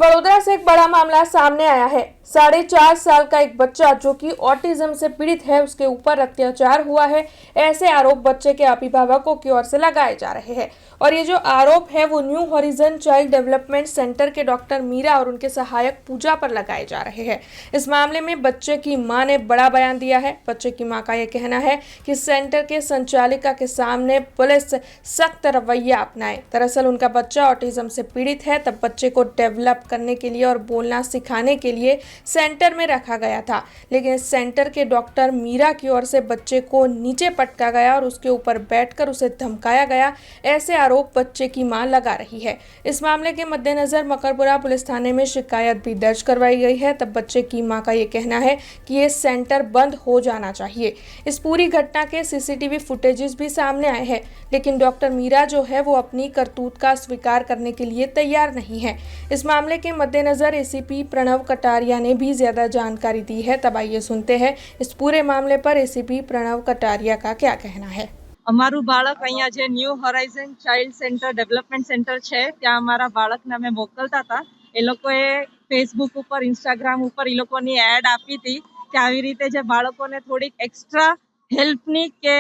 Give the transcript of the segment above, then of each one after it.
वडोदरा से एक बड़ा मामला सामने आया है। 4.5 साल का एक बच्चा जो कि ऑटिज्म से पीड़ित है, उसके ऊपर अत्याचार हुआ है। ऐसे आरोप बच्चे के अभिभावकों की ओर से लगाए जा रहे हैं और ये जो आरोप है वो new horizon child development centre के डॉक्टर मीरा और उनके सहायक पूजा पर लगाए जा रहे हैं। इस मामले में बच्चे की मां ने बड़ा बयान दिया है। बच्चे की मां का यह कहना है कि सेंटर के संचालिका के सामने पुलिस सख्त रवैया अपनाए। दरअसल उनका बच्चा ऑटिज्म से पीड़ित है, तब बच्चे को डेवलप करने के लिए और बोलना सिखाने के लिए सेंटर में रखा गया था, लेकिन इस सेंटर के डॉक्टर मीरा की ओर से बच्चे को नीचे पटका गया और उसके ऊपर बैठकर उसे धमकाया गया। ऐसे आरोप बच्चे की मां लगा रही है। इस मामले के मद्देनजर मकरपुरा पुलिस थाने में शिकायत भी दर्ज करवाई गई है। तब बच्चे की मां का ये कहना है कि ये सेंटर बंद हो जाना चाहिए। इस पूरी घटना के सीसीटीवी फुटेजेस भी सामने आए हैं, लेकिन डॉक्टर मीरा जो है वो अपनी करतूत का स्वीकार करने के लिए तैयार नहीं है। इस मामले के मद्देनजर एसीपी प्रणव कटारिया ने भी ज्यादा जानकारी दी है। तब आइए सुनते हैं इस पूरे मामले पर एसीपी प्रणव कटारिया का क्या कहना है। અમારું બાળક અહીંયા જે new Horizon child centre development centre છે ત્યાં અમારા બાળકને અમે મોકલતા હતા। એ લોકોએ ફેસબુક ઉપર ઇન્સ્ટાગ્રામ ઉપર એ લોકોની એડ આપી હતી કે આવી રીતે જે બાળકોને થોડીક એક્સ્ટ્રા હેલ્પની કે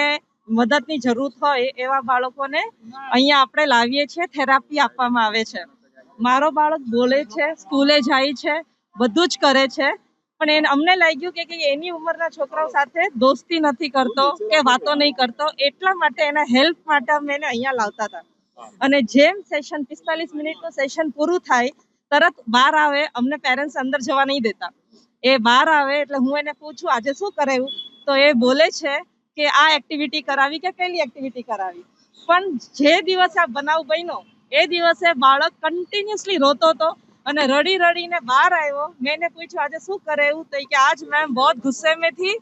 મદદની જરૂર હોય એવા બાળકોને અહીંયા આપણે લાવીએ છીએ, થેરાપી આપવામાં આવે છે। મારો બાળક બોલે છે, સ્કૂલે જાય છે, બધું જ કરે છે, પણ અમને લાગ્યું કે એની ઉંમરના છોકરાઓ સાથે દોસ્તી નથી કરતો કે વાતો નહીં કરતો, એટલા માટે એના હેલ્પ માટે અમે એને અહીંયા લાવતા હતા। અને જેમ સેશન 45 મિનિટનું સેશન પૂરું થાય તરત બહાર આવે, અમને પેરેન્ટ્સ અંદર જવા નહીં દેતા। એ બહાર આવે એટલે હું એને પૂછું આજે શું કરાવ્યું, તો એ બોલે છે કે આ એક્ટિવિટી કરાવી કે પેલી એક્ટિવિટી કરાવી। પણ જે દિવસે આ બનાવ બન્યો એ દિવસે બાળક કન્ટિન્યુઅસલી રોતો હતો અને રડી રડીને બહાર આવ્યો। मैंने पूछा आज શું કરાવ્યું, તો કે आज मैम बहुत गुस्से में थी,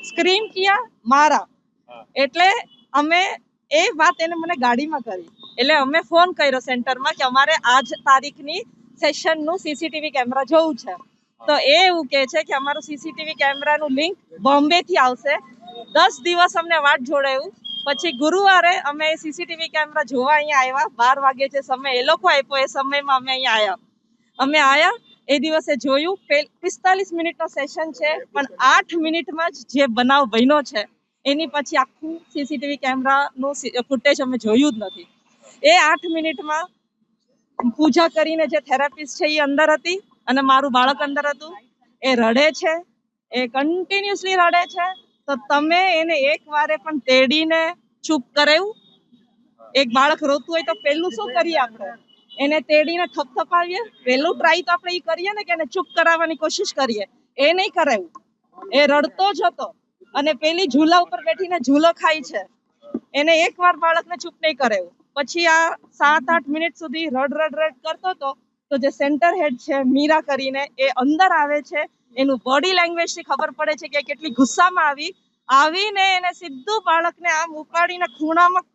स्क्रीम किया, मारा। એટલે અમે એ વાત એને મને ગાડીમાં કરી, એટલે અમે ફોન કર્યો સેન્ટરમાં કે અમારે આજ તારીખની સેશનનું સીસીટીવી કેમેરા જોવું છે। તો એ એવું કહે છે કે અમારું સીસીટીવી કેમેરાનું લિંક બોમ્બેથી આવશે। 10 દિવસ અમને વાટ જોડાયું, પછી ગુરુવારે અમે સીસીટીવી કેમેરા જોવા અહીંયા આવ્યા। 12 વાગે જે સમય એ લોકો આપ્યો એ સમયમાં અમે અહીંયા આવ્યા। અમે આયા એ દિવસે જોયું 45 મિનિટનો સેશન છે, પણ 8 મિનિટમાં જ જે બનાવ બન્યો છે એની પછી આખું સીસીટીવી કેમેરાનું ફૂટેજ અમે જોયું જ નથી। એ 8 મિનિટમાં પૂજા કરીને જે થેરાપિસ્ટ છે એ અંદર હતી અને મારું બાળક અંદર હતું। એ રડે છે, એ કન્ટિન્યુઅસલી રડે છે, તો તમે એને એક વારે પણ તેડીને ચૂપ કરાવ્યું? એક બાળક રોતું હોય તો પહેલું શું કરીએ આપણે? એને તેડીને થપથપાવીએ? પહેલું ટ્રાય તો આપણે એ કરીએ ને કે એને ચૂપ કરાવવાની કોશિશ કરીએ। એ નહીં કરાવ્યું, એ રડતો જ હતો અને પેલી ઝૂલા ઉપર બેઠીને ઝૂલો ખાય છે। એને એકવાર બાળકને ચૂપ નહીં કરાવ્યું। પછી આ 7-8 મિનિટ સુધી રડ કરતો હતો, તો જે સેન્ટર હેડ છે મીરા કરીને એ અંદર આવે છે। એનું બોડી લેંગ્વેજથી ખબર પડે છે કે કેટલી ગુસ્સામાં આવીને એને સીધું બાળકને આમ ઉપાડીને ખૂણામાં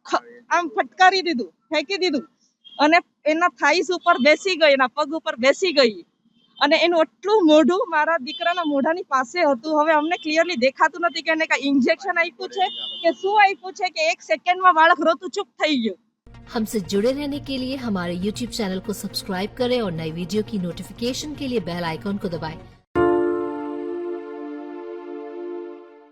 આમ ફટકારી દીધું, ફેંકી દીધું અને એના થાઈસ ઉપર બેસી ગઈ, એના પગ ઉપર બેસી ગઈ અને એનું આટલું મોઢું મારા દીકરાના મોઢાની પાસે હતું। હવે અમને ક્લિયરલી દેખાતું નથી કે એને કાંઈ ઇન્જેક્શન આપ્યું છે કે શું આપ્યું છે કે 1 સેકન્ડમાં બાળક રોતું ચૂપ થઈ ગયું। हमसे जुड़े रहने के लिए हमारे YouTube चैनल को सब्सक्राइब करें और नई वीडियो की नोटिफिकेशन के लिए बेल आइकॉन को दबाएं।